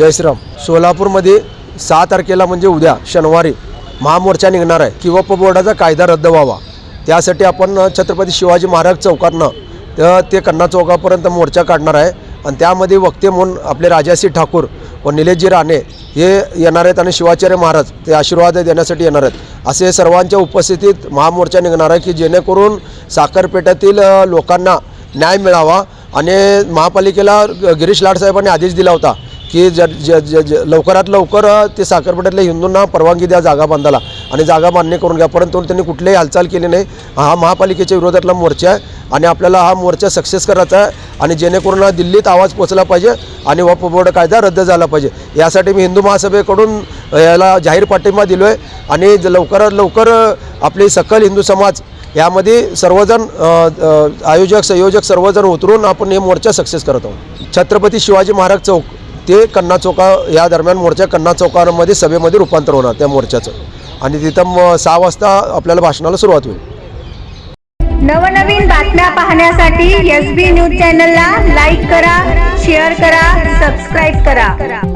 जय श्रीराम. सोलापूरमध्ये 6 तारखेला म्हणजे उद्या शनिवारी महामोर्चा निघणार आहे की वक्फ बोर्डाचा कायदा रद्द व्हावा. त्यासाठी आपण छत्रपती शिवाजी महाराज चौकातनं ते कन्ना चौकापर्यंत मोर्चा काढणार आहे आणि त्यामध्ये वक्ते म्हणून आपले राजासी ठाकूर व निलेशजी राणे हे येणार आहेत आणि शिवाचार्य महाराज ते आशीर्वाद देण्यासाठी येणार आहेत. असे सर्वांच्या उपस्थितीत महामोर्चा निघणार आहे की जेणेकरून साखरपेठातील लोकांना न्याय मिळावा. आणि महापालिकेला गिरीश लाड साहेबांनी आदेश दिला होता की लवकरात लवकर ते साखरपेठातल्या हिंदूंना परवानगी द्या जागा बांधायला आणि जागा बांधणी करून घ्या, परंतु त्यांनी कुठलीही हालचाल केली नाही. हा महापालिकेच्या विरोधातला मोर्चा आहे आणि आपल्याला हा मोर्चा सक्सेस करायचा आहे आणि जेणेकरून दिल्लीत आवाज पोचला पाहिजे आणि वक्फ बोर्ड कायदा रद्द झाला पाहिजे. यासाठी मी हिंदू महासभेकडून याला जाहीर पाठिंबा दिलो आहे आणि लवकरात लवकर आपली सकल हिंदू समाज यामध्ये सर्वजण आयोजक संयोजक सर्वजण उतरून आपण हे मोर्चा सक्सेस करत आहोत. छत्रपती शिवाजी महाराज चौक ते कन्ना चौका या दरम्यान मोर्चा कन्ना चौकामध्ये सभेमध्ये रूपांतर होणार त्या मोर्चाचं आणि तिथं 6 वाजता आपल्याला भाषणाला सुरुवात होईल. नवनवीन बातम्या पाहण्यासाठी SB न्यूज चॅनलला लाईक करा, शेअर करा, सबस्क्राईब करा.